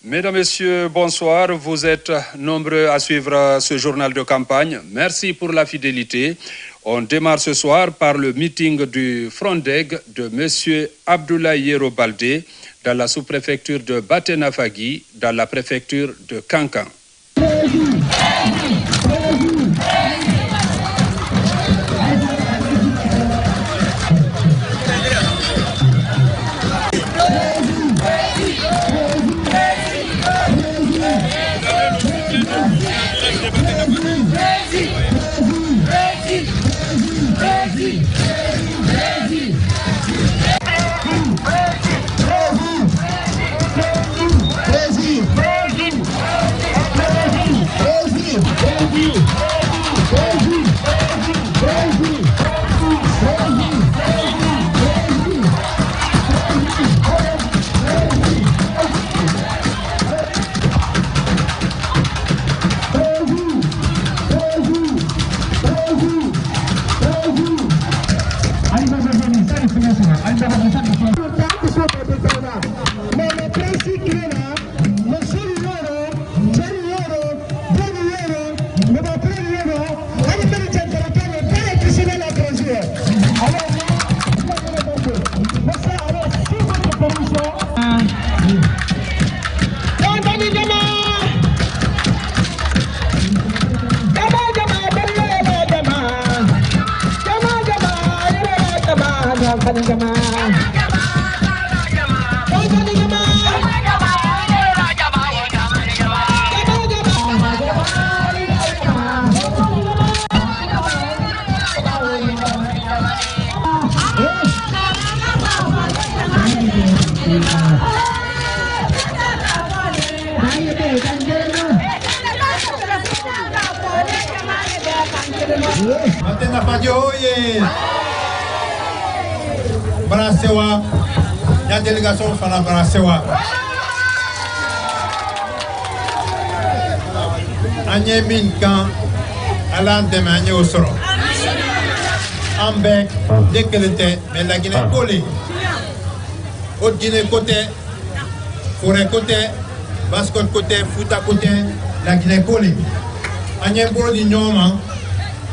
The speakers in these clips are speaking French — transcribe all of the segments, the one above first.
Mesdames, Messieurs, bonsoir. Vous êtes nombreux à suivre ce journal de campagne. Merci pour la fidélité. On démarre ce soir par le meeting du Frondeg de M. Abdoulaye Yero Baldé dans la sous-préfecture de Baténafagui, dans la préfecture de Kankan. Baténafagui oye! Brasewa, il y a délégation fana Brasewa. Anye Minkan, Alan Demanye Osoro. Ambek, dès qu'elle était, mais la Guinée collée. Haute Guinée côté, Forêt côté, Basse-Côte côté, Fouta côté, la Guinée collée. Anye Bolo di Nyoma,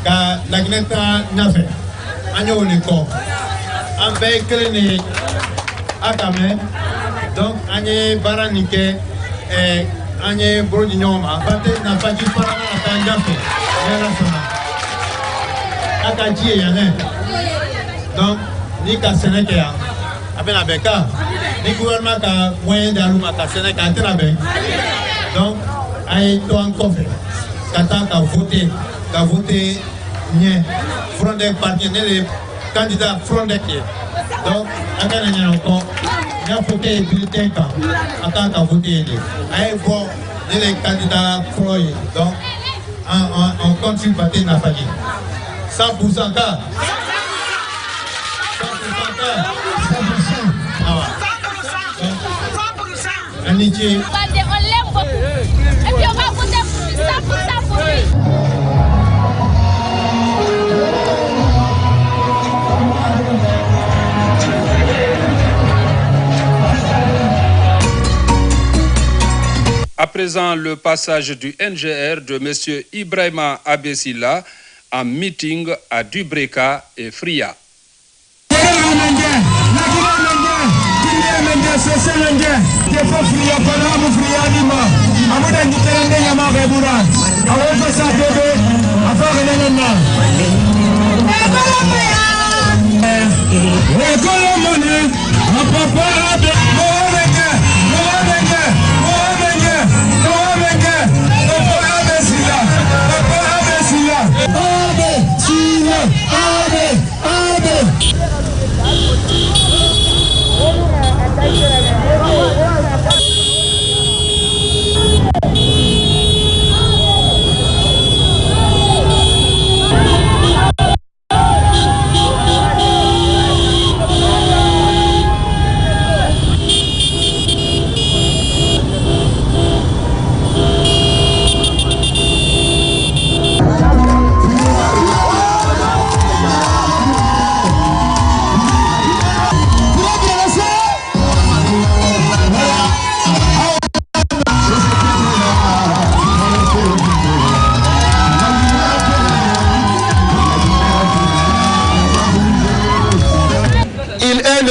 la Guinée n'a fait. Anye Oliko. Ambek Kleni Akame, donc Anye Baranike et Anye Bolo di Nyoma. Baténafagui Parana Kanjafe. Akaji Yané. Donc, ni ka Sénégal, avec la Beka, ni gouvernement ka moyen d'allumer ka Sénégal, donc, aïe, toi encore fait. Kata ka voté, nie, Frondeg parti, les candidats Frondeg. Donc, akana n'y a encore, n'y a voté bulletin ka, akana ka voté, aïe, bon, les candidats Frondeg. Donc, on continue Baténafagui. 100% cas. 100% cas. 100%. Amitié. On l'aime beaucoup. Et puis on va voter 100% pour lui. À présent, le passage du NGR de M. Ibrahima Abessila en meeting à Dubreka et Fria.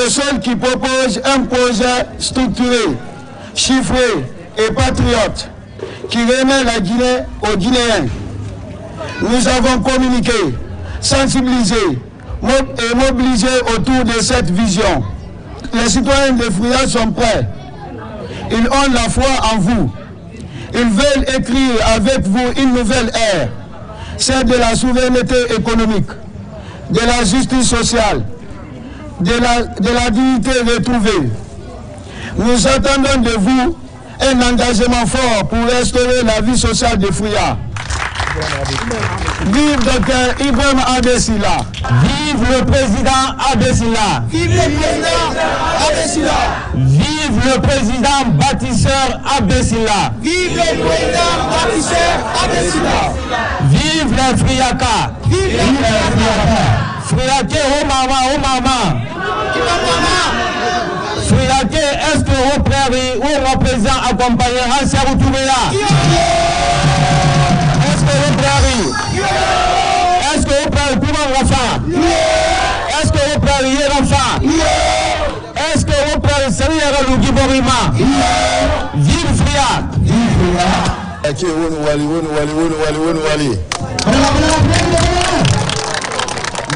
le seul qui propose un projet structuré, chiffré et patriote qui remet la Guinée aux Guinéens. Nous avons communiqué, sensibilisé et mobilisé autour de cette vision. Les citoyens de Fouya sont prêts. Ils ont la foi en vous. Ils veulent écrire avec vous une nouvelle ère, celle de la souveraineté économique, de la justice sociale, de la dignité retrouvée. Nous attendons de vous un engagement fort pour restaurer la vie sociale de Fouya. Vive Dr Ibrahim Abessila. Vive le président Abessila. Vive le président Abessila. Vive le président bâtisseur Abessila. Vive le président bâtisseur Abessila. Vive les Friaka. Vive les Friaka. Friake, oh maman, oh maman. Friake, est-ce que vos prairies ou vos présidents accompagnés en Serou-Touméa? Est-ce que vous parlez pour l'enfant? Est-ce que vous parlez l'enfant? Est-ce que vous parlez Seigneur Lougi Borima? Vive Fria! Vive Wali.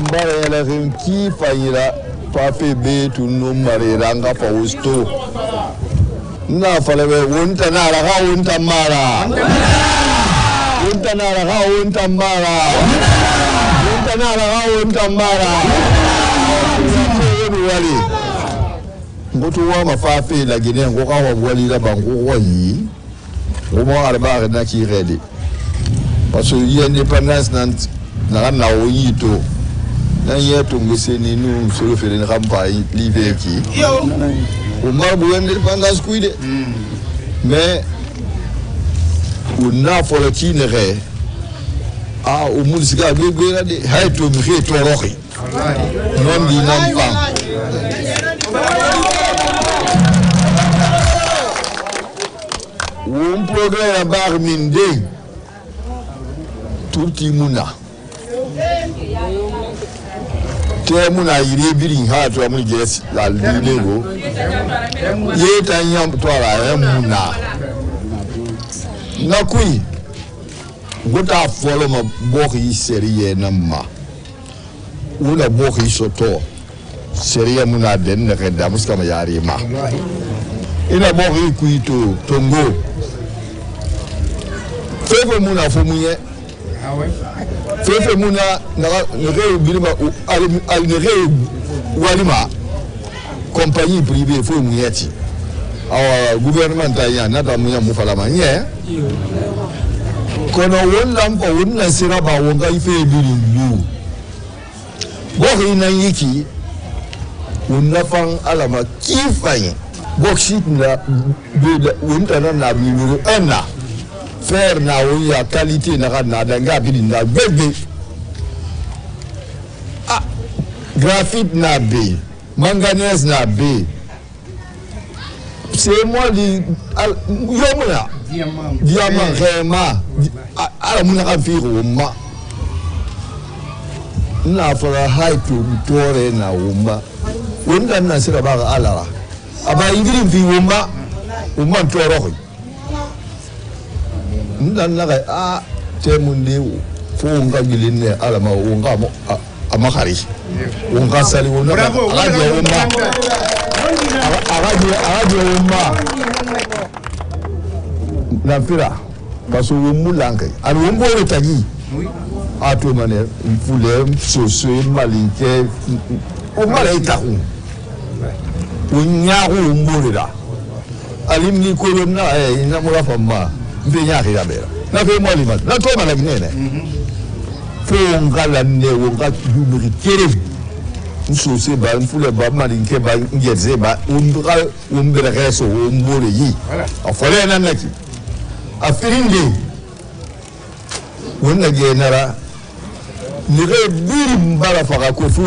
Mbara la rimki fayira pape be tunu mareranga pausto. Na falawe wunta na raga wunta mara. Wunta na raga wunta mara. Wunta na raga wunta mara. Wali. Ngoto wa mafafe la Guinée ngoka wa wali la bango yi. Ngomo arba na ki ready. Parce que y indépendance na na oyito. Na yetu nguseni nu solo fere na kamba live ki. O marbu indépendance kuide. Mais on a pour le kinere a o mulsika bebe na de hayto mi ke to roxi. Non di nam fam. Un progrès à Barminde, tout le monde. Tout le monde a eu des billes, tout le monde a eu des billes. Il y a un toi là, un monde. Nakui, vous avez follow ma bohi série nama. Vous la bohi soto, série muna den ne reda muskama yari ma. Ina bohi kuito tongo. Fefe muna fomunye. Fefe muna nere bilima al nere walima compagnie privée fo muyeti. Awa gouvernement tanya nata munya mufalama nye. Kono wonda mpa wonna sira ba wonga ife bilingu. Bohi na yiki wonna fang alama kifanye. Bokshit na wonta na numéro 1 na. Faire na oya qualité na danga bili na bébé. Ah, graphite na B, manganèse na B. C'est moi di yomuna. Diamant vraiment. Ala muna ka firo ma. Na fara haitu tore na umma. Wonda na sira ba ala. Aba ingiri fi umma toro. Ndanaka a temunde fonga giline alama unga amakari unga sali unga araje umma na fira baso umulange ali umbole tagi ato mane mfule soso malinke umala itaku unyaru umbole da alimni kolonna ina mura fama Venya kirabera. Na fe mo limat. Na to mala gnene. Fo ngala ne wo ga yubiri kere. Nso se ba mfule ba malinke ba ngeze ba undra umbere reso umbore yi. Afole na naki. Afirinde. Wonna genera. Ni re biri mbara faka ko fu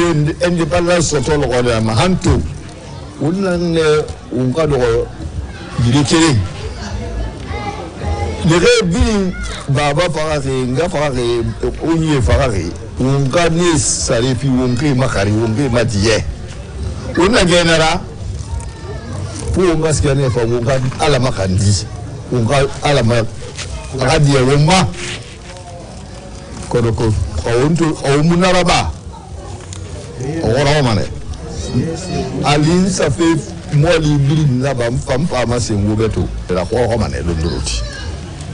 independence soto lo ko ma hanto. Wonna ne unga do dirikere. Les rébellions, Baba Farare, Nga Farare, Onye Farare, Onga Nes, Salefi, Onge Makari, Onge Madiye. On a gagné pour on va se gagner on va à la macandi on va à la radio Roma Kodoko on munaraba on va mané Aline ça fait moi libri na ba fam fama sengo beto la ko mané le ndoti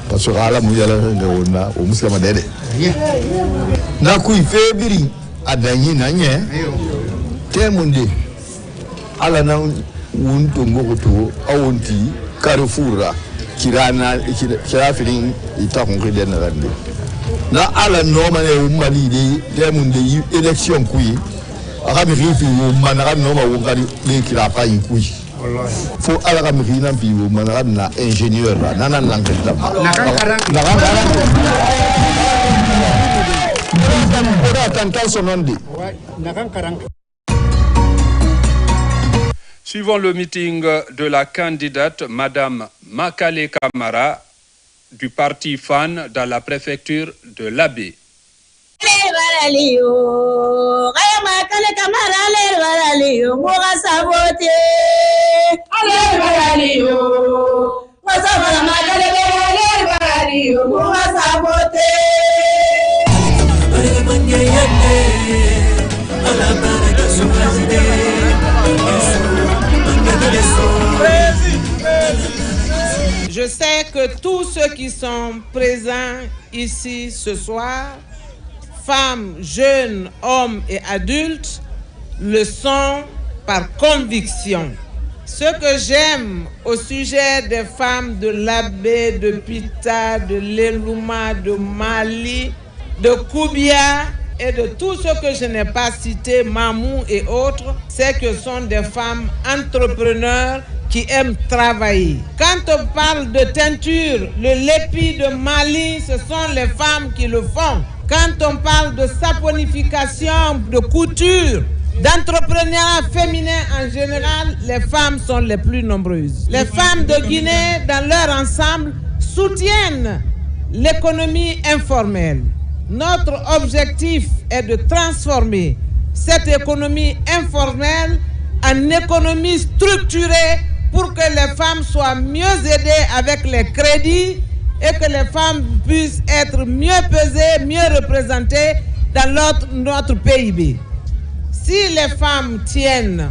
parce que ala mu yala ngona o muslima dede na ku ife biri adanyi na nye temunde ala na wunto ngoto awonti Carrefour kira filin ita kun kide na rande na ala no mane umali de temunde election kui aka mi rifi wo manaka no ma wo kali le kira pa kui faut ala ka mi na bi wo manaka na ingénieur na na langeta na Suivant le meeting de la candidate Madame Makale Kamara du parti FAN dans la préfecture de l'Abbé. Je sais que tous ceux qui sont présents ici ce soir, femmes, jeunes, hommes et adultes, le sont par conviction. Ce que j'aime au sujet des femmes de l'Abbé, de Pita, de l'Elouma, de Mali, de Koubia et de tout ce que je n'ai pas cité, Mamou et autres, c'est que ce sont des femmes entrepreneurs qui aiment travailler. Quand on parle de teinture, le lépi de Mali, ce sont les femmes qui le font. Quand on parle de saponification, de couture, d'entrepreneuriat féminin en général, les femmes sont les plus nombreuses. Les femmes de Guinée, dans leur ensemble, soutiennent l'économie informelle. Notre objectif est de transformer cette économie informelle en économie structurée pour que les femmes soient mieux aidées avec les crédits et que les femmes puissent être mieux pesées, mieux représentées dans notre PIB. Si les femmes tiennent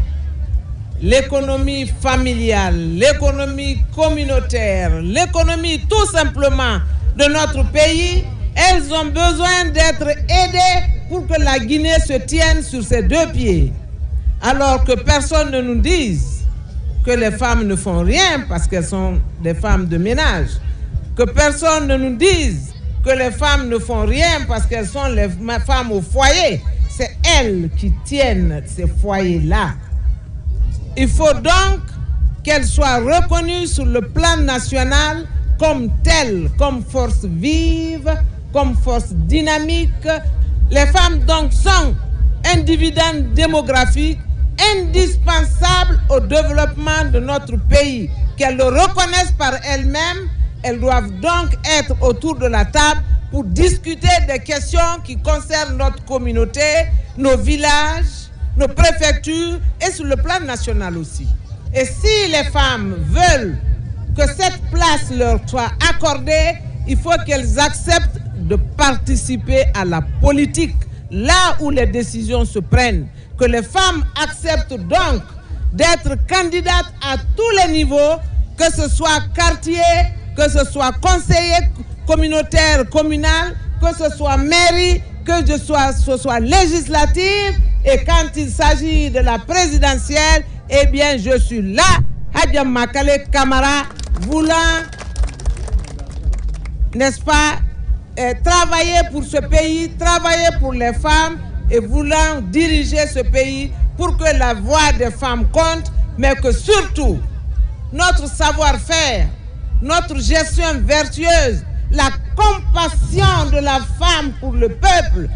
l'économie familiale, l'économie communautaire, l'économie tout simplement de notre pays, elles ont besoin d'être aidées pour que la Guinée se tienne sur ses deux pieds. Alors que personne ne nous dise que les femmes ne font rien parce qu'elles sont des femmes de ménage. Que personne ne nous dise que les femmes ne font rien parce qu'elles sont les femmes au foyer. C'est elles qui tiennent ces foyers-là. Il faut donc qu'elles soient reconnues sur le plan national comme telles, comme force vive, comme force dynamique. Les femmes donc sont un dividende démographique indispensable au développement de notre pays. Qu'elles le reconnaissent par elles-mêmes, elles doivent donc être autour de la table pour discuter des questions qui concernent notre communauté, nos villages, nos préfectures et sur le plan national aussi. Et si les femmes veulent que cette place leur soit accordée, il faut qu'elles acceptent de participer à la politique, là où les décisions se prennent. Que les femmes acceptent donc d'être candidates à tous les niveaux, que ce soit quartier, que ce soit conseiller communautaire, communal, que ce soit mairie, que ce soit législative. Et quand il s'agit de la présidentielle, eh bien je suis là, Hadja Makale Kamara, voulant, n'est-ce pas, travailler pour ce pays, travailler pour les femmes et voulant diriger ce pays pour que la voix des femmes compte, mais que surtout notre savoir-faire, notre gestion vertueuse, la compassion de la femme pour le peuple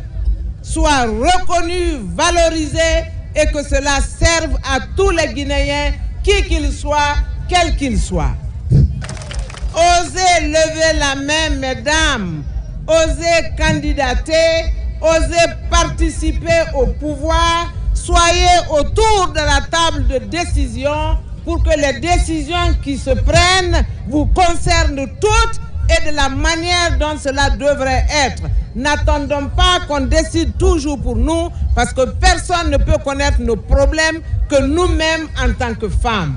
soit reconnue, valorisée et que cela serve à tous les Guinéens, qui qu'ils soient, quels qu'ils soient. Osez lever la main, mesdames, osez candidater, osez participer au pouvoir, soyez autour de la table de décision pour que les décisions qui se prennent vous concernent toutes et de la manière dont cela devrait être. N'attendons pas qu'on décide toujours pour nous, parce que personne ne peut connaître nos problèmes que nous-mêmes en tant que femmes.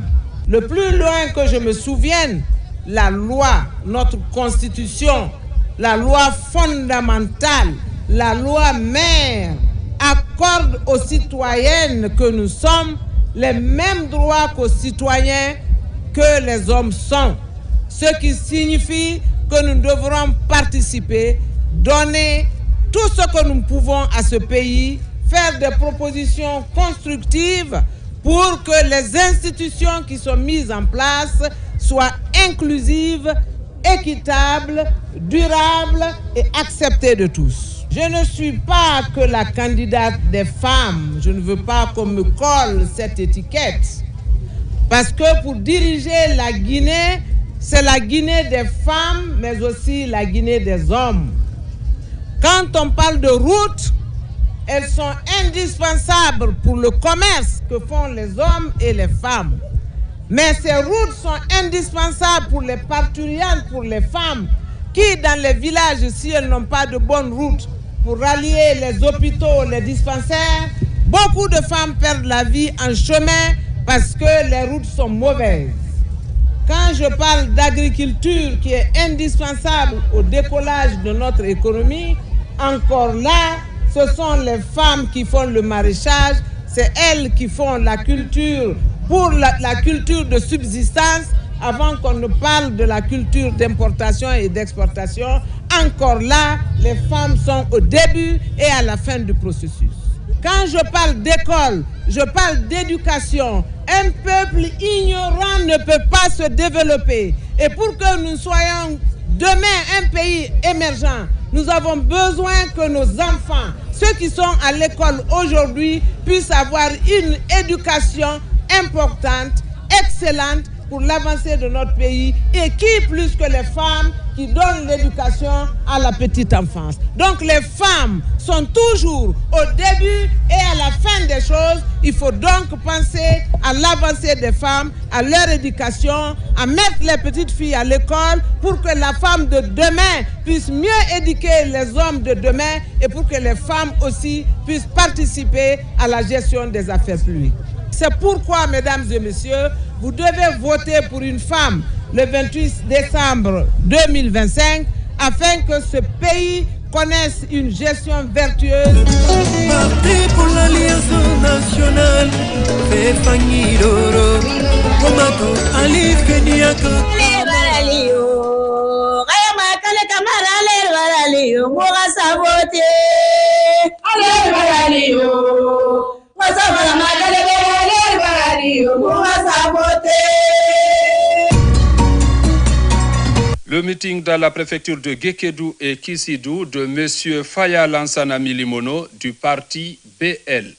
Le plus loin que je me souvienne, la loi, notre constitution, la loi fondamentale, la loi mère accorde aux citoyennes que nous sommes les mêmes droits qu'aux citoyens que les hommes sont. Ce qui signifie que nous devrons participer, donner tout ce que nous pouvons à ce pays, faire des propositions constructives pour que les institutions qui sont mises en place soient inclusives, équitables, durables et acceptées de tous. Je ne suis pas que la candidate des femmes. Je ne veux pas qu'on me colle cette étiquette. Parce que pour diriger la Guinée, c'est la Guinée des femmes, mais aussi la Guinée des hommes. Quand on parle de routes, elles sont indispensables pour le commerce que font les hommes et les femmes. Mais ces routes sont indispensables pour les parturientes, pour les femmes, qui dans les villages, si elles n'ont pas de bonnes routes pour rallier les hôpitaux, les dispensaires, beaucoup de femmes perdent la vie en chemin parce que les routes sont mauvaises. Quand je parle d'agriculture qui est indispensable au décollage de notre économie, encore là, ce sont les femmes qui font le maraîchage, c'est elles qui font la culture pour la culture de subsistance avant qu'on ne parle de la culture d'importation et d'exportation. Encore là, les femmes sont au début et à la fin du processus. Quand je parle d'école, je parle d'éducation. Un peuple ignorant ne peut pas se développer. Et pour que nous soyons demain un pays émergent, nous avons besoin que nos enfants, ceux qui sont à l'école aujourd'hui, puissent avoir une éducation importante, excellente pour l'avancée de notre pays, et qui plus que les femmes qui donnent l'éducation à la petite enfance. Donc les femmes sont toujours au début et à la fin des choses. Il faut donc penser à l'avancée des femmes, à leur éducation, à mettre les petites filles à l'école pour que la femme de demain puisse mieux éduquer les hommes de demain et pour que les femmes aussi puissent participer à la gestion des affaires publiques. C'est pourquoi, mesdames et messieurs, vous devez voter pour une femme le 28 décembre 2025 afin que ce pays connaisse une gestion vertueuse. Parti pour l'Alliance nationale, Fanny Doro, Komato, Alif Kenyako. Le meeting dans la préfecture de Guékédou et Kissidou de M. Faya Lansana Milimono du parti BL.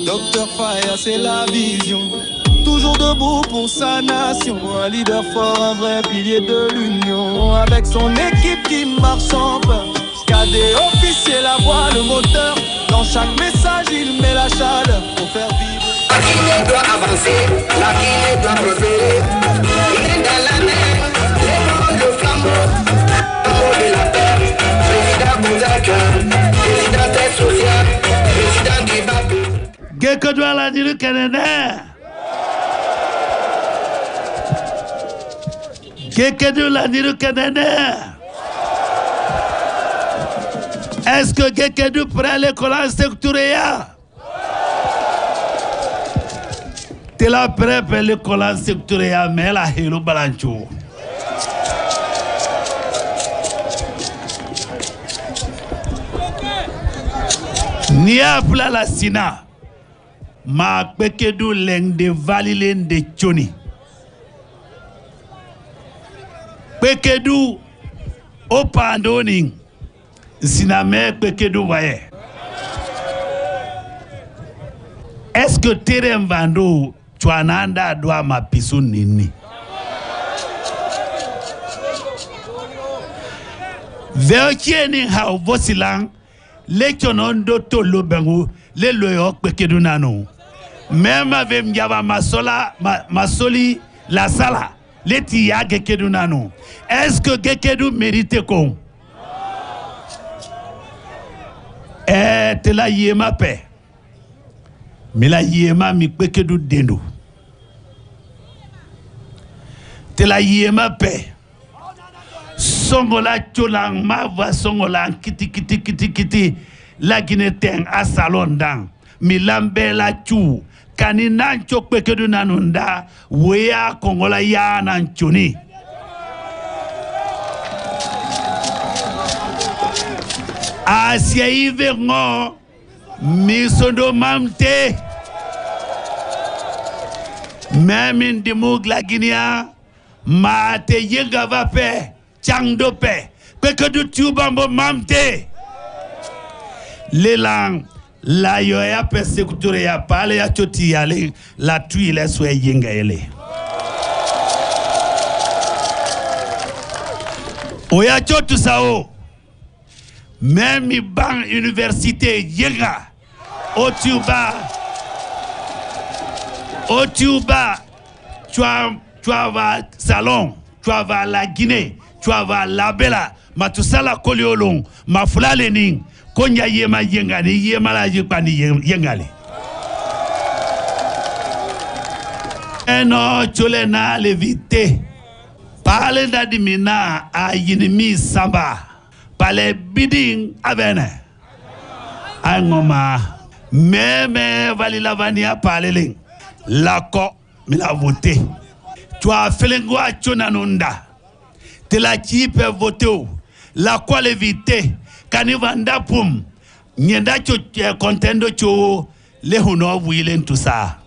Docteur Faya, c'est la vision. Toujours debout pour sa nation. Un leader fort, un vrai pilier de l'union. Avec son équipe qui marche en peur. Cadet, officier, la voix, le moteur. Dans chaque message, il met la chaleur pour faire vivre. La Guinée doit avancer, la Guinée doit prospérer. Il est dans la mer, le flambeau de la paix. Président Bouzaka, président tête sociale, président du Babou. Guékédou la dit le Canada. Guékédou la dit le Canada. Est-ce que Guékédou prend l'école en structurée? Tu la prêt pour l'école en structurée, mais la hélo balancho. Ni apla la sina. Ma Guékédou leng de valilen de choni. Guékédou au pandoning. Siname Guékédou voye. Est-ce que terrain vando Chouananda doit ma pisou nini? Veocheni ha vosilang lechonondo to lobengu le loyo pekedu nanu même avec mjaba masoli la sala leti ya gekedu nanu est-ce que gekedu mérite ko te la yema pe mi la yema mi pekedu dendo te la yema pe songola cholang ma va songola kiti la gineteng a salon dang mi lambe la chu kani nancho pekedu nanunda wea kongola ya nanchoni asia ive ngo mi sondo mamte même dimug la Guinea ma te yenga va pe changdo pe pekedu tubambo mamte lelang la yo ya persekuture ya pale ya choti yale la tuile swe yenga ele oya chotu sao même ban université yenga Otuba tu vas salon tu vas la Guinée tu vas la Bella matusala koliolong mafulale ning konya yema yengani yema la jipani yengali eno chole na levite pale da dimina a yinimi samba pale bidding avene angoma meme valila vania pale ling lako mila vote tu as felengwa chona nunda te la chipe vote la quoi levite kanivanda pum nyenda cho contendo cho le hono wilen tout ça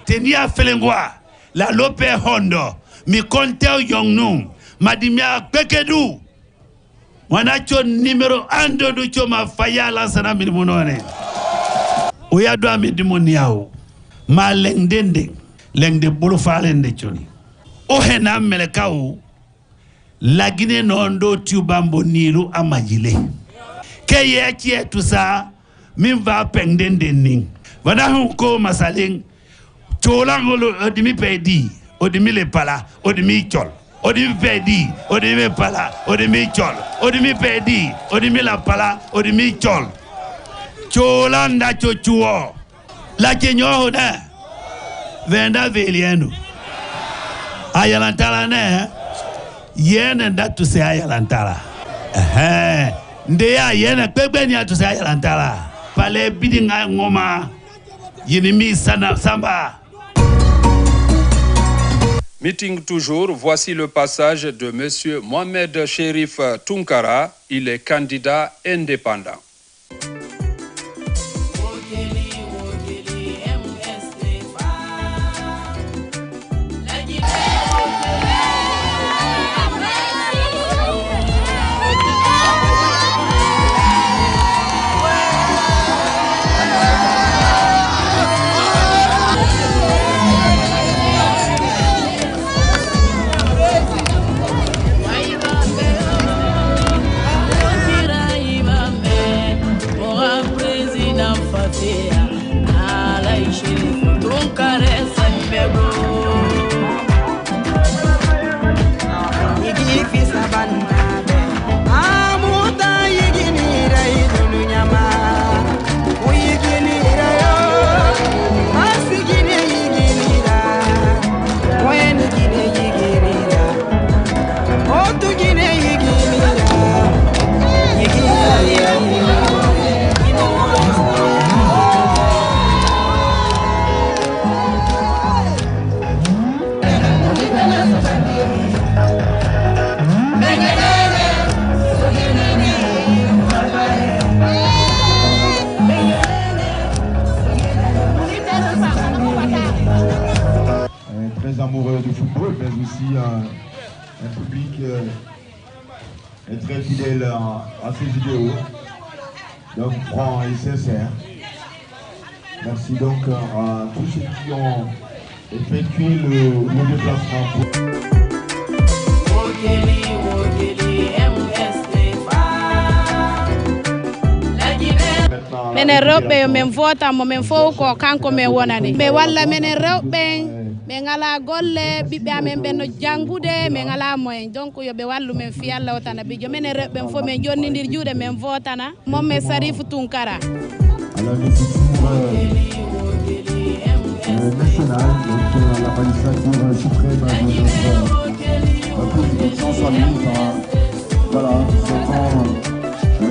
tenia felengwa la lope hondo mi kontel yongnu madimia pekedu wana cho numero ando du cho ma faya la sana mi monone oya do mi dimoniao ma lengdende lengde bulu falende choni o hena melekao la Guinée nondo tubambo nilu amajile keye tie tout ça min va pengdende ning wana hunko masaling cholangolo odimi pedi odimi le pala odimi chol odimi pedi odimi pala odimi chol odimi pedi odimi la pala odimi chol cholanda chochuo la kenyo na venda veliendo ayalantala ne yene ndatu se ayalantala ndeya yene pepe ni atu se ayalantala pale bidinga ngoma yinimi sana samba. Meeting toujours, voici le passage de monsieur Mohamed Cherif Tunkara, il est candidat indépendant. Amoureux du football, mais aussi un public très fidèle à ses idéaux, donc franc et sincère. Merci donc à tous ceux qui ont effectué le déplacement. La Guinée menen rewɓe yo min vota mo min fof ko kanko min wonani ɓe walla menen rewɓe min ngala golle ɓiɓɓe amen ɓe no janggude min ngala moyen donc yoɓe wallu men fi Allah o tan bijo menen rewɓe fof min jonnidir juuɗe min votana momme Sarif Tunkara national, donc la magistrature suprême de notre prédilection s'amuse voilà,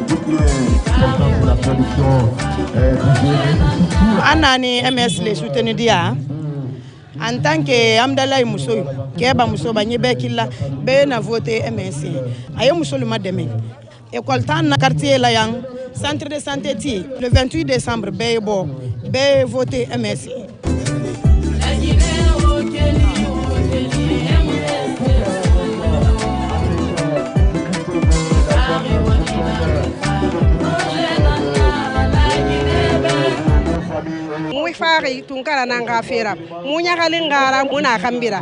toutes les portants pour la production Anani MS les soutenir dia en tant que Amdallah Moussoy Keba Mousso Bagné Bekilla be na voté MSC ayo Mousso le madame école tan na quartier la yang centre de santé ti le 28 décembre be bo be voté MSC Fari Tunkara nanga fera munya kalingara muna kambira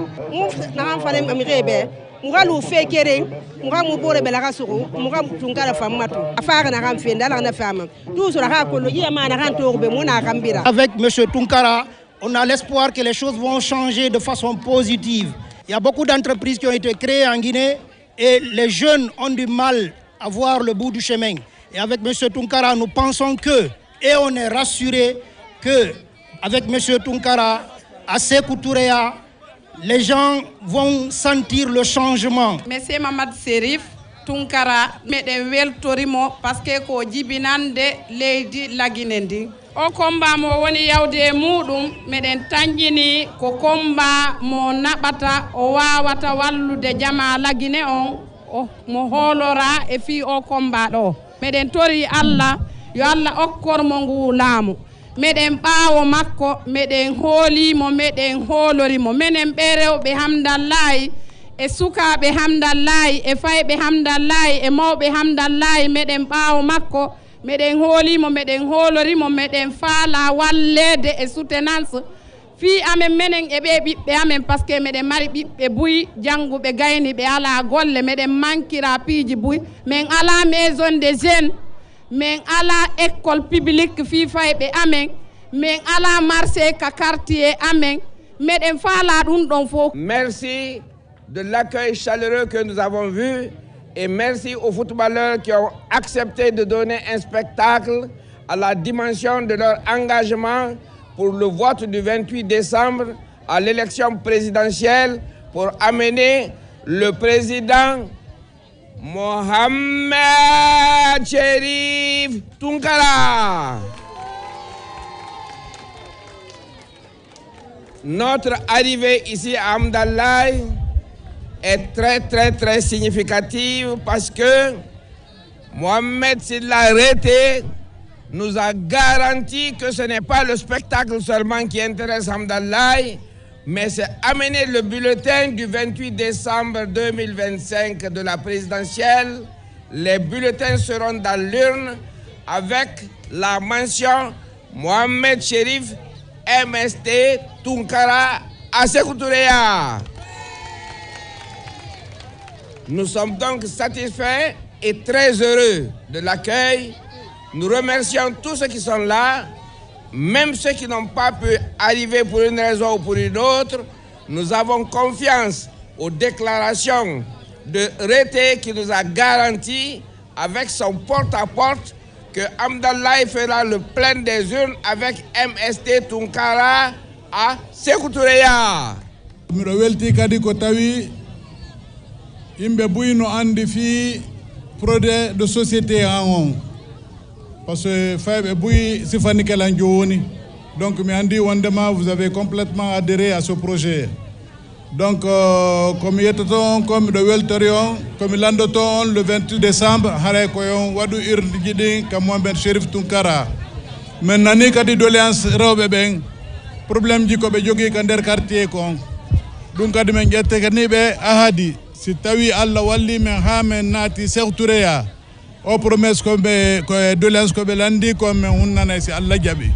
na fane mirebe mugalu fekere mugamu bore belaga suru mugam Tunkara famatu afara na kam fenda na femme toujours ha ko loyi ma na kan torbe muna kambira. Avec monsieur Tunkara, on a l'espoir que les choses vont changer de façon positive. Il y a beaucoup d'entreprises qui ont été créées en Guinée et les jeunes ont du mal à voir le bout du chemin. Et avec monsieur Tunkara, nous pensons que et on est rassuré que avec M. Tunkara, à Sékou Touréa, les gens vont sentir le changement. Monsieur Mamad Serif Tunkara, meden weltorimo parce que ko jibinande leydi laginendi. O combat mo woni yawde mudum meden tanjini ko combat mo nabata o wawata wallude jama lagine on mo holora e fi o combat do. Meden tori Allah yo Allah okkormo ngu laamu. Meden ɓaawo makko meden hoolimo meden hoolorimo menen ɓe rewɓe hamdallahi e sukaaɓe hamdallahi e fayɓe hamdallahi e mawɓe hamdallahi meden ɓaawo makko meden hoolimo meden hoolorimo meden faala wallede e soutenance fi amen menen e ɓe ɓiɓɓe amen par ce que meden mari ɓiɓɓe buy jannguɓe gayni ɓe ala golle meden mankira piiji buy min ala maison de jeunes men ala école publique fi fayɓe amen men ala marché ka quartier amen meden fala ɗum ɗon fof. Merci de l'accueil chaleureux que nous avons vu et merci aux footballeurs qui ont accepté de donner un spectacle à la dimension de leur engagement pour le vote du 28 décembre à l'élection présidentielle pour amener le président Mohamed Cherif Tunkara. Notre arrivée ici à Hamdallahi est très significative parce que Mohamed Sidla Rété nous a garanti que ce n'est pas le spectacle seulement qui intéresse Hamdallahi, mais c'est amener le bulletin du 28 décembre 2025 de la présidentielle. Les bulletins seront dans l'urne avec la mention Mohamed Cherif MST Tunkara à Sékou Touréa. Nous sommes donc satisfaits et très heureux de l'accueil. Nous remercions tous ceux qui sont là. Même ceux qui n'ont pas pu arriver pour une raison ou pour une autre, nous avons confiance aux déclarations de Rété qui nous a garanti avec son porte-à-porte que Hamdallahi fera le plein des urnes avec MST Tunkara à Sékou Touréa. Miɗo welti kadi ko tawi yimɓe buyno andi fi projet de société en on. Parce que Faybe Bouy Sifani Kelangioni. Donc, vous avez complètement adhéré à ce projet. Donc, comme il était comme de Welterion, comme il le 28 décembre, Hare Koyon, Wadu Irdigidin, Kamouan Ben Cherif Tunkara. Maintenant, Kadi doléance Robeben, problème du Kobe Jogi Kander quartier Kong. Donc, Kadimen Yatekanibe Ahadi, si Tawi Allah Wali Menhamen Nati Serturea. Aux promesses comme doléances comme l'andi comme on a ici Allah Djabi.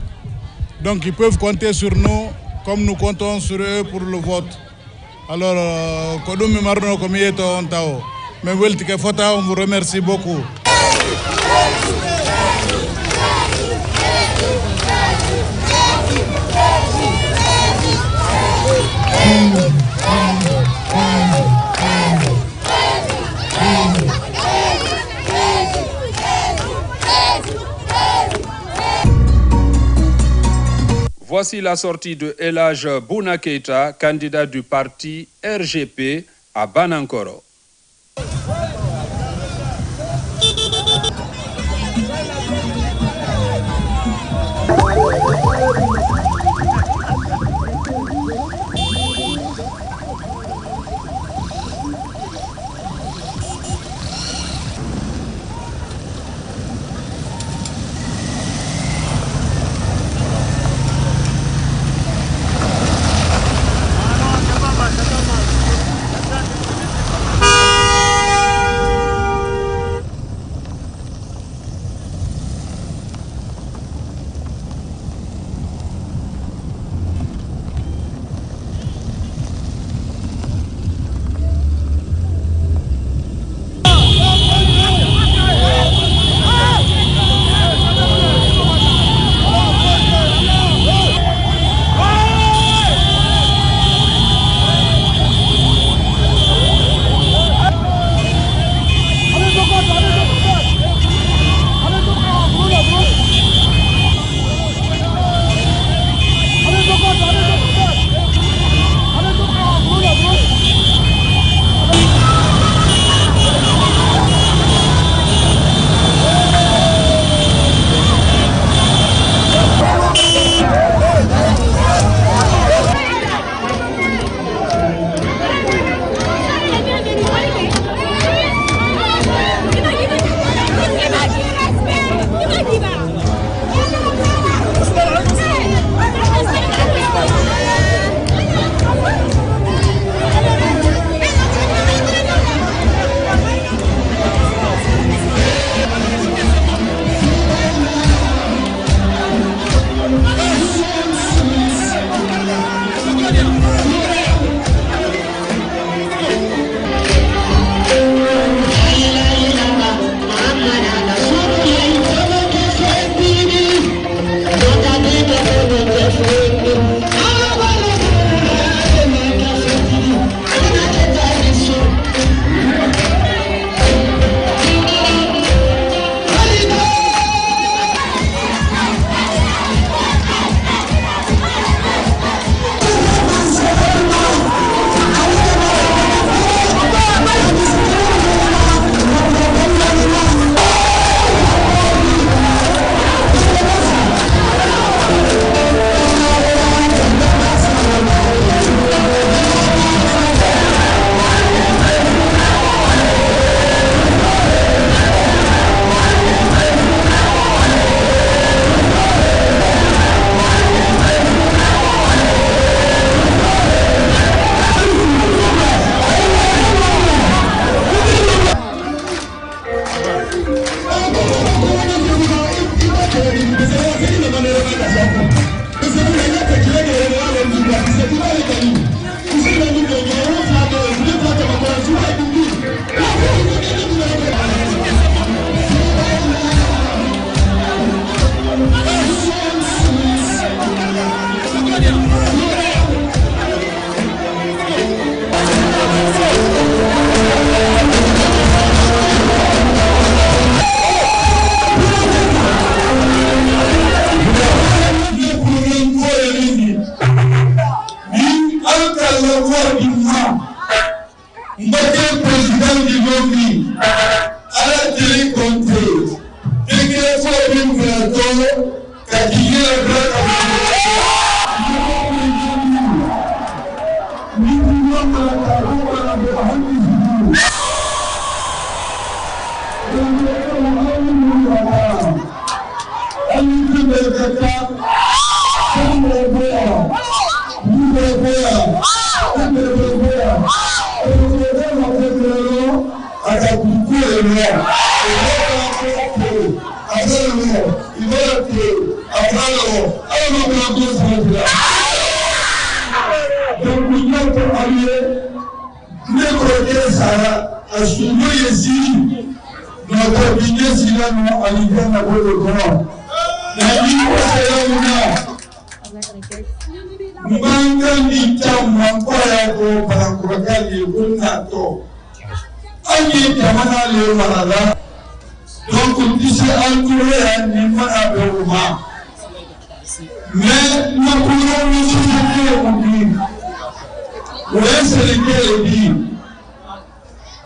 Donc ils peuvent compter sur nous comme nous comptons sur eux pour le vote. Alors Kodumi Marno comme yeto on tao. Mais weltike fota on vous remercie beaucoup. Voici la sortie de El Hadj Bouna Keïta, candidat du parti RGP à Banankoro. Mais nous pouvons nous soucier aujourd'hui. Où est-ce que le dit?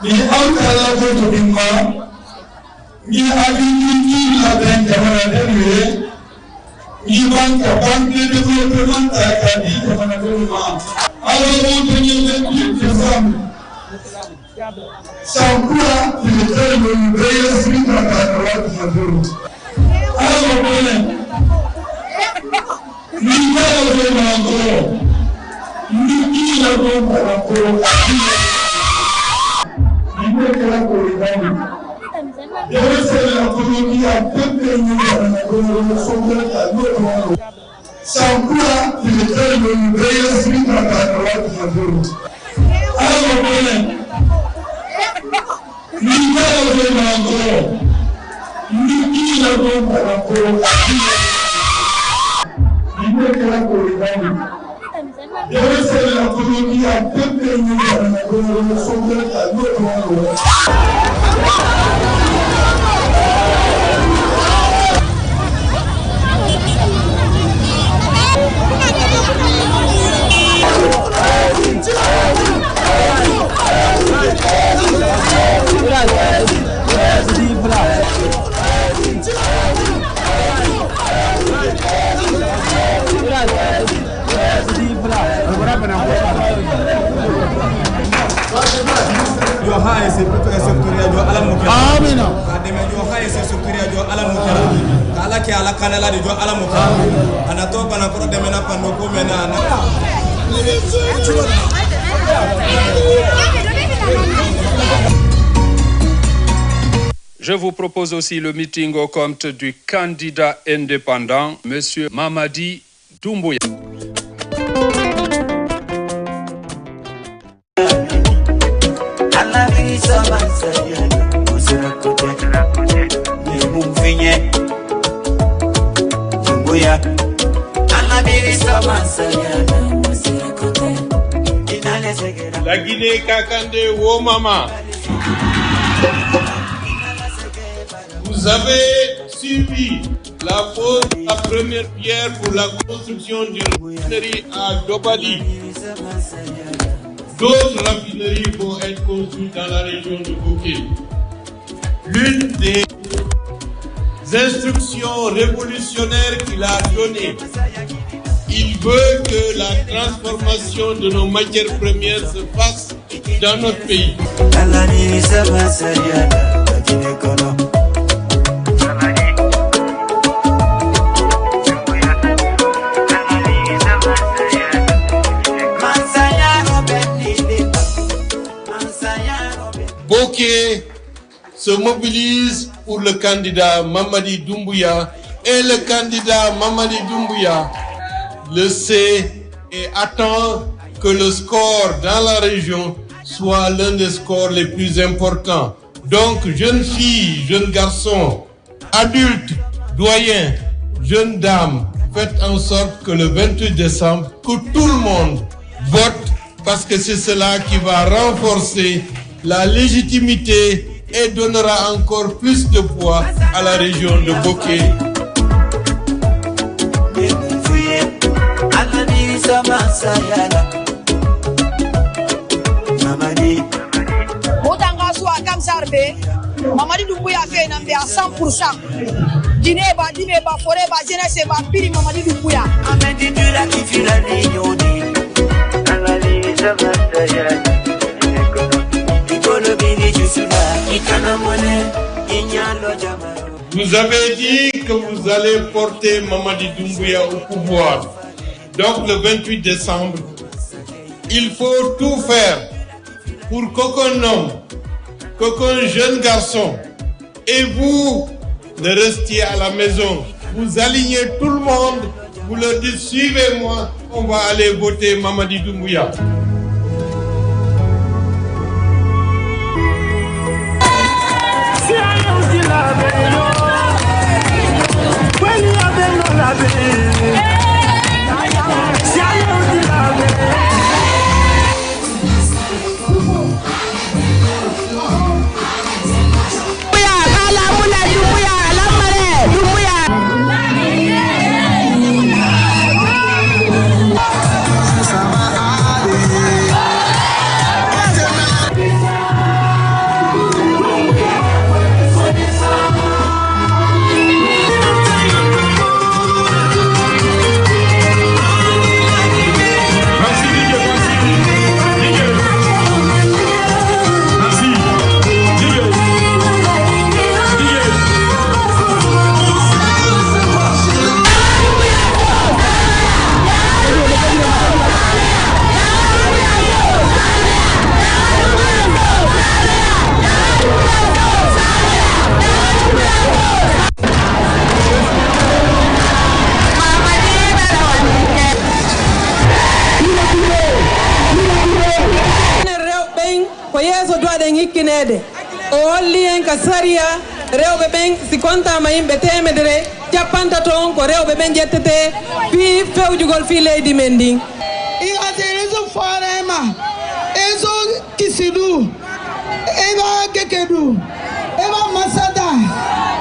Il y a un autre document. Il y a agriculture à Benjamin. Il manque à banque de développement à Acadie de Management. Alors, on tenait le 28 décembre. Sans quoi, il était le meilleur suite à la droite de Maduro. Alors, on connaît. Nous avons encore. Nous avons encore. Il faut que la Corée sans quoi il était le meilleur suite à la droite de Maduro. Alors, on connaît. Nous avons encore. Nous avons encore. Il faut que la Corée la colonie a deux pays Je vous propose aussi le meeting au compte du candidat indépendant, M. Mamadi Doumbouya. La Guinée Kakande Womama. Vous avez suivi la pose de la première pierre pour la construction d'une raffinerie à Dobali. D'autres raffineries vont être construites dans la région de Bouquet. L'une des instructions révolutionnaires qu'il a données, il veut que la transformation de nos matières premières se fasse dans notre pays. Bokeh se mobilise pour le candidat Mamadi Doumbouya et le candidat Mamadi Doumbouya le sait et attend que le score dans la région soit l'un des scores les plus importants. Donc, jeunes filles, jeunes garçons, adultes, doyens, jeunes dames, faites en sorte que le 28 décembre, que tout le monde vote parce que c'est cela qui va renforcer la légitimité et donnera encore plus de poids à la région de Bokeh. Mamadi Doumbouya fait un à 100%. Guinée, forêt, jeunesse, pili Mamadi Doumbouya. Vous avez dit que vous allez porter Mamadi Doumbouya au pouvoir. Donc le 28 décembre, il faut tout faire pour qu'aucun homme, qu'aucun jeune garçon et vous ne restiez à la maison. Vous alignez tout le monde, vous leur dites suivez-moi, on va aller voter Mamadi Doumbouya. yeso duwaɗen hikkinede o holli en ka sariya rewɓe ɓen si contama yimɓe temedere capanta toon ko rewɓe ɓen ƴettete fi fewjugol fi leydi men ndin irate reso farema eso kisidu eba kekedu eba masada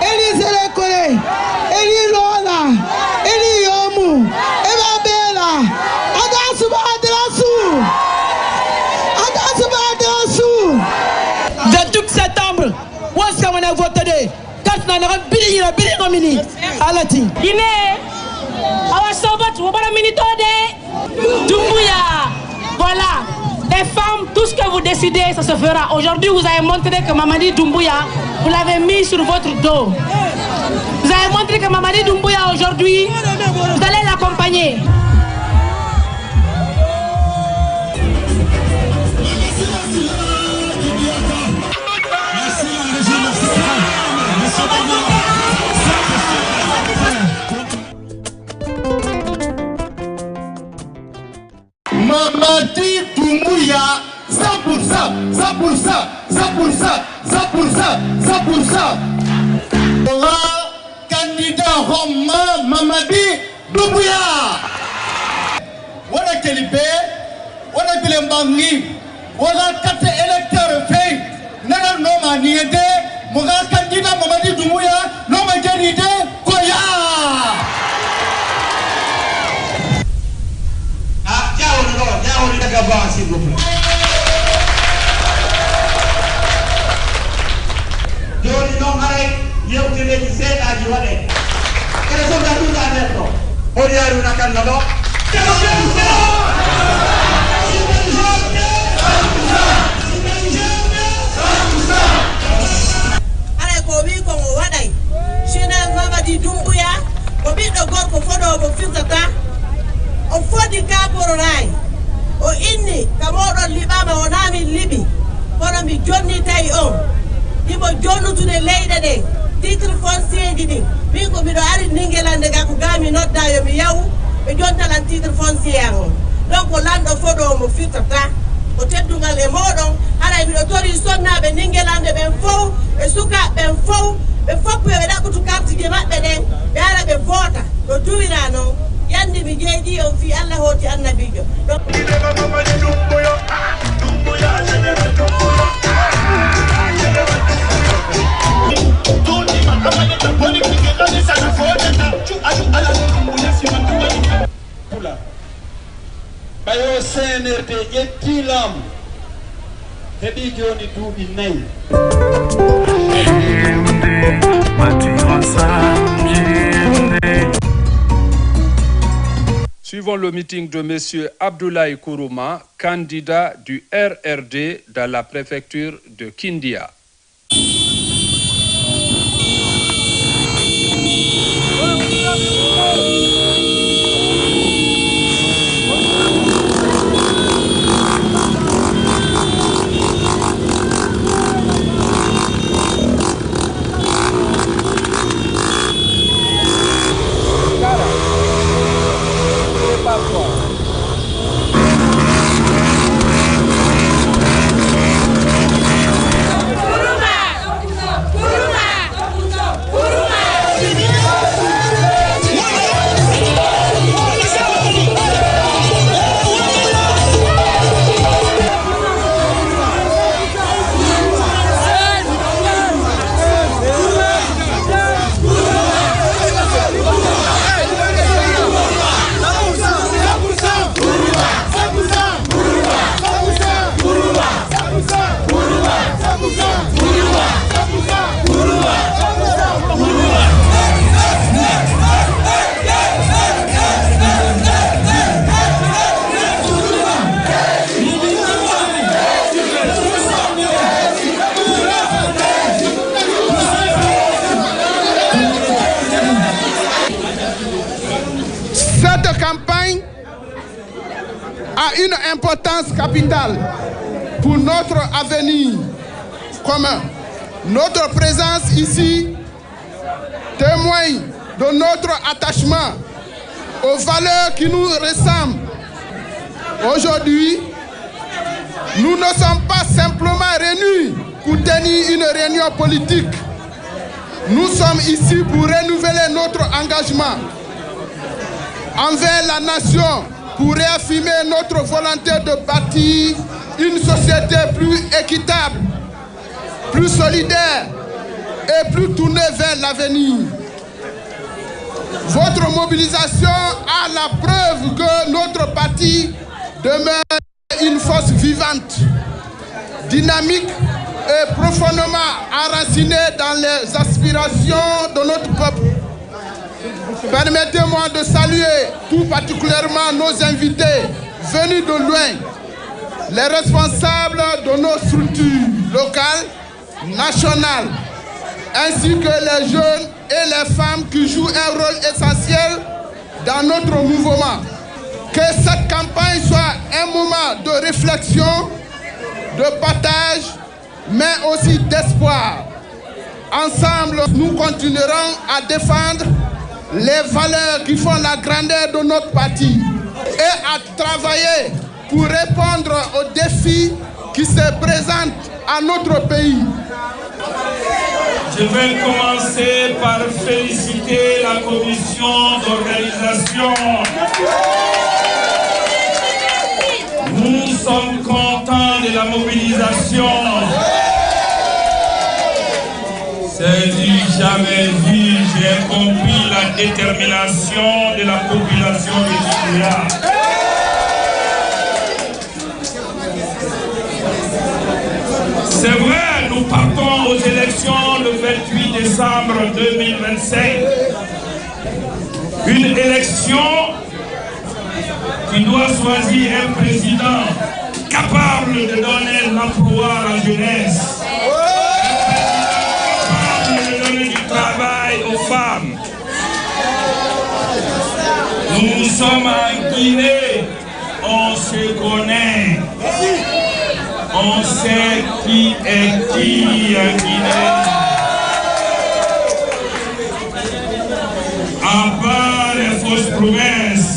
eri serekole eri lola eri yomu eba bela adasuba adrasu 28 septembre, où est-ce qu'on a voté? Quand on a billet, Alati. Guinée, our Sobat, Wabara Minitode, Doumbouya. Voilà, les femmes, tout ce que vous décidez, ça se fera. Aujourd'hui, vous avez montré que Mamadi Doumbouya, vous l'avez mis sur votre dos. Vous avez montré que Mamadi Doumbouya, aujourd'hui, vous allez l'accompagner. Mamadi Doumbouya, 100%, 100%, 100%, 100%, 100%. Candidat Roma Mamadi Doumbouya. Wana Kelibé, wana Bilembangi, wana 4 électeurs faits. Nana Noma Niede, mon candidat Mamadi Doumbouya, Noma Janide, Koya. S'il vous plaît. Joni non arrête, yewtinde ci seedaaji waɗe. Kala so ganduɗa nder ɗo, o yaruna kamɗo ɗo. Aray ko wi ko mo waɗay, Général Mamadi Doumbouya, ko ɓiɗɗo gorko foɗomo firtata, o fodi Kaboro Ray. O inni ka moɗon liɓama o namin liɓi kono mi jonni tawi on imo jonnutude leyɗe ɗe titre foncier ji ɗin min ko miɗo ari Ninguelande ga ko gami nodda yomi yaw ɓe jontalan titre foncier on donc lanɗo foɗo mo firtata ko teddugal e moɗon haray miɗo tori sonnaɓe Ninguelande ɓen fof e sukaɓe ɓen fof ɓe foppu ɓe ɗaɓɓutu carte ji maɓɓe ɗen ɓe ara ɓe vota no duwira noon yandi mi jeeɗi on fi Allah hoti annabijo ɓayo CNRD ƴettilam heɓi joni duuɓi 4. Suivons le meeting de M. Abdoulaye Kourouma, candidat du RRD dans la préfecture de Kindia. Une importance capitale pour notre avenir commun. Notre présence ici témoigne de notre attachement aux valeurs qui nous ressemblent. Aujourd'hui, Nous ne sommes pas simplement réunis pour tenir une réunion politique. Nous sommes ici pour renouveler notre engagement envers la nation, pour réaffirmer notre volonté de bâtir une société plus équitable, plus solidaire et plus tournée vers l'avenir. Votre mobilisation a la preuve que notre parti demeure une force vivante, dynamique et profondément enracinée dans les aspirations de notre peuple. Permettez-moi de saluer tout particulièrement nos invités venus de loin, les responsables de nos structures locales, nationales, ainsi que les jeunes et les femmes qui jouent un rôle essentiel dans notre mouvement. Que cette campagne soit un moment de réflexion, de partage, mais aussi d'espoir. Ensemble, nous continuerons à défendre les valeurs qui font la grandeur de notre parti et à travailler pour répondre aux défis qui se présentent à notre pays. Je vais commencer par féliciter la commission d'organisation. Nous sommes contents de la mobilisation. C'est du jamais vu, j'ai compris la détermination de la population de Guinée. C'est vrai, nous partons aux élections le 28 décembre 2025. Une élection qui doit choisir un président capable de donner l'emploi à la jeunesse, capable de donner du travail aux femmes. Nous sommes en Guinée, on se connaît. On sait qui est qui en Guinée. À part les fausses promesses,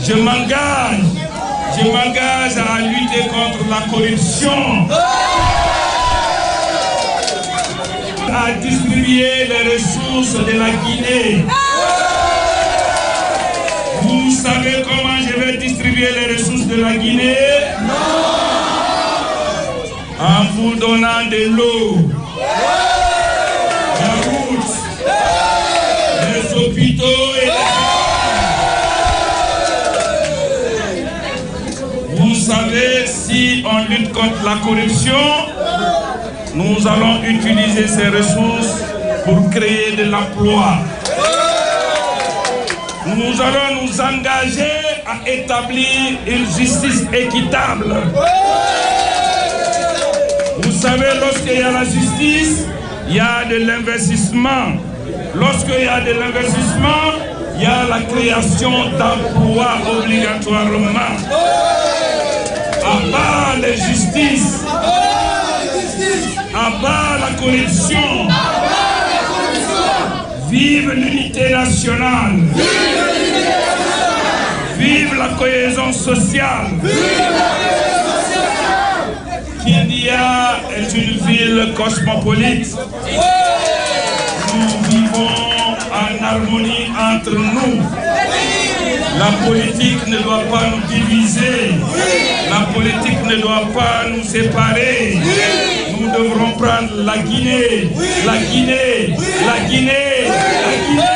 je m'engage à lutter contre la corruption, à distribuer les ressources de la Guinée. Vous savez comment je vais distribuer les ressources de la Guinée? En vous donnant de l'eau, la route, les hôpitaux et les... Vous savez, si on lutte contre la corruption, nous allons utiliser ces ressources pour créer de l'emploi. Nous allons nous engager à établir une justice équitable. Vous savez, lorsqu'il y a la justice, il y a de l'investissement. Lorsqu'il y a de l'investissement, il y a la création d'emplois obligatoirement. À part la justice, à part la corruption, vive l'unité nationale. Vive la cohésion sociale. Kindia est une ville cosmopolite. Nous vivons en harmonie entre nous. La politique ne doit pas nous diviser. La politique ne doit pas nous séparer. Nous devrons prendre la Guinée, la Guinée, la Guinée, la Guinée.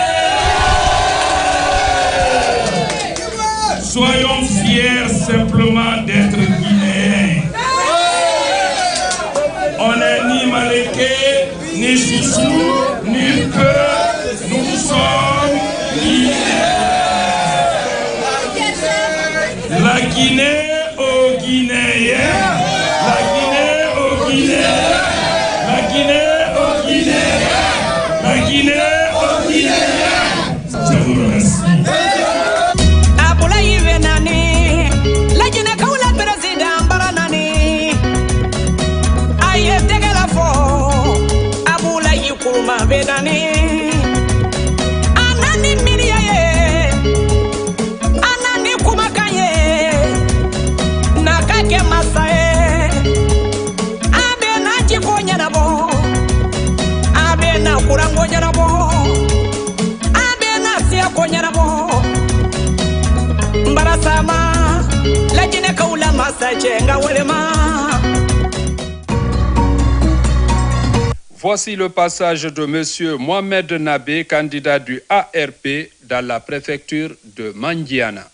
Soyons fiers simplement d'être Guinéens. On n'est ni Maléké, ni Soussou, ni peu. Nous sommes Guinéens. La Guinée aux Guinéens. La Guinée aux Guinéens. La Guinée aux Guinéens. La Guinée aux Guinéens. Je vous remercie. Anani miria ye, anani kumakaye. Voici le passage de M. Mohamed Nabé, candidat du ARP dans la préfecture de Mandiana.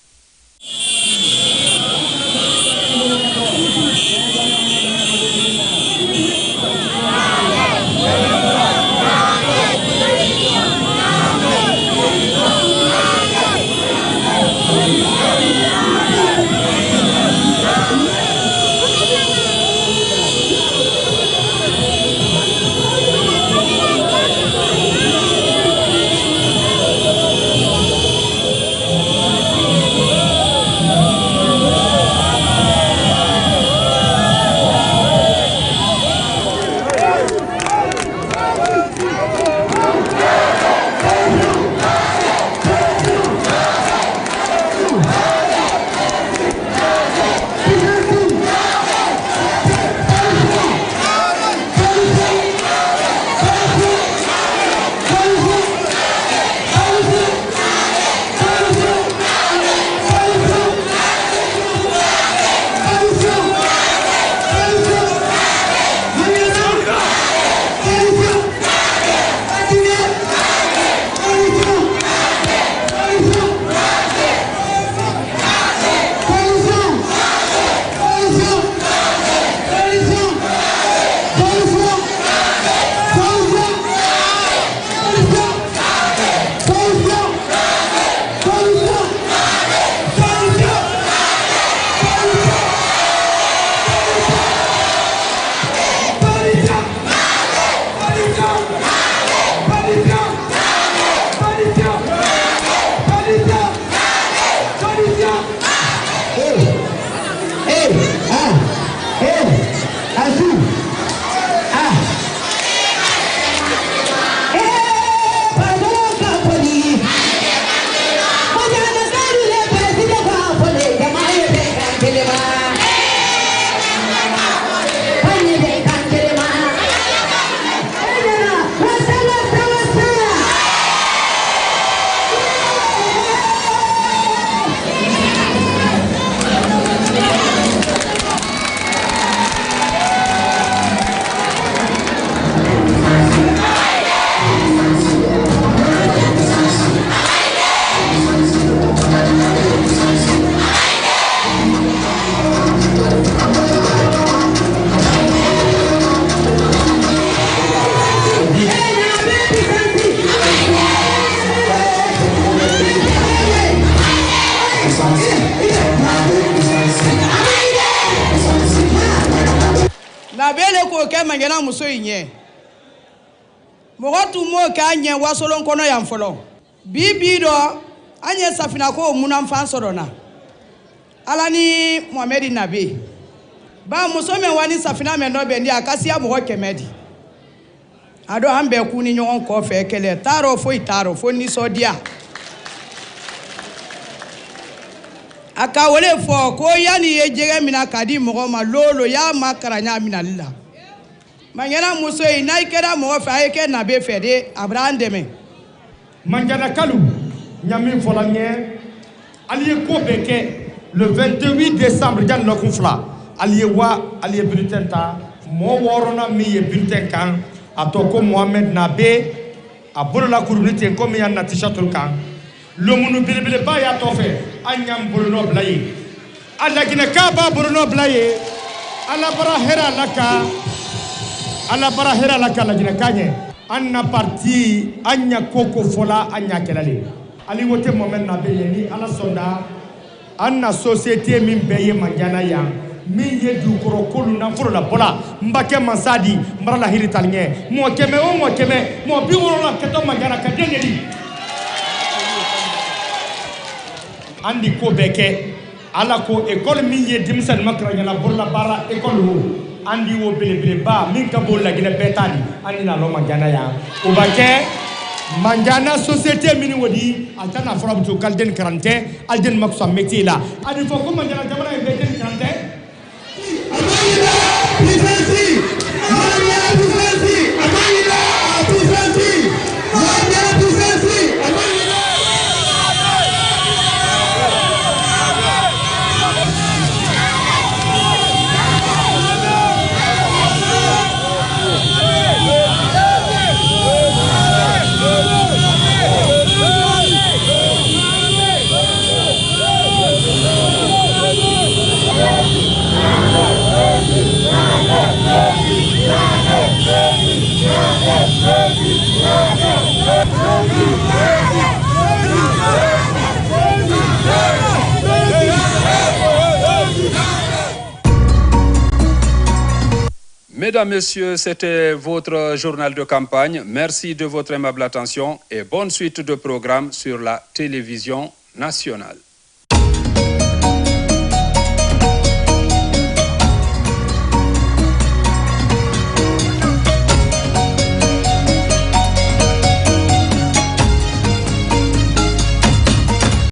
Mangena muso inye mogotu mo ka nye wasolon kono ya mfolo bibi do anye safina ko munam fansorona alani Mohamed Nabi ba muso me wani safina me no be ndi akasi ya mogo kemedi ado hambe ku ni nyon ko fe kele taro fo ni sodia aka wole fo ko yani ejege mina kadi mogo ma lolo ya makaranya mina lila Mangena muso ina ikera mo fa eke na be fede Abraham deme Mangana kalu nyami folanye aliye ko beke le 28 décembre jan lo kunfla aliye bulletin ta mo worona mi ye bulletin kan atoko Mohamed Nabe abolola kurunite ko mi yanna t-shirtul kan lo munu bilibile ba ya tofe anyam bolono blaye alla gina ka ba bolono blaye alla bara hera laka ala bara hera la kala jina kanye anna parti anya koko fola anya kelale ali wote Mohamed Nabe yeni ala sonda anna société min beye manjana ya min ye du koro kolu na foro la bola mbake mansadi mbara la hiri talnye mo keme mo bi woro la keto manjana ka dengedi andi ko beke ala ko école min ye dimsan makra nyala bola bara école wo andi wo bele ba min ka bol la gina betani andi na lo manjana ya o bake manjana société min wodi altana farabuto kalden 40 alden makso métier la adi fo ko manjana jamana e beten 40 Mesdames, Messieurs, c'était votre journal de campagne. Merci de votre aimable attention et bonne suite de programmes sur la télévision nationale.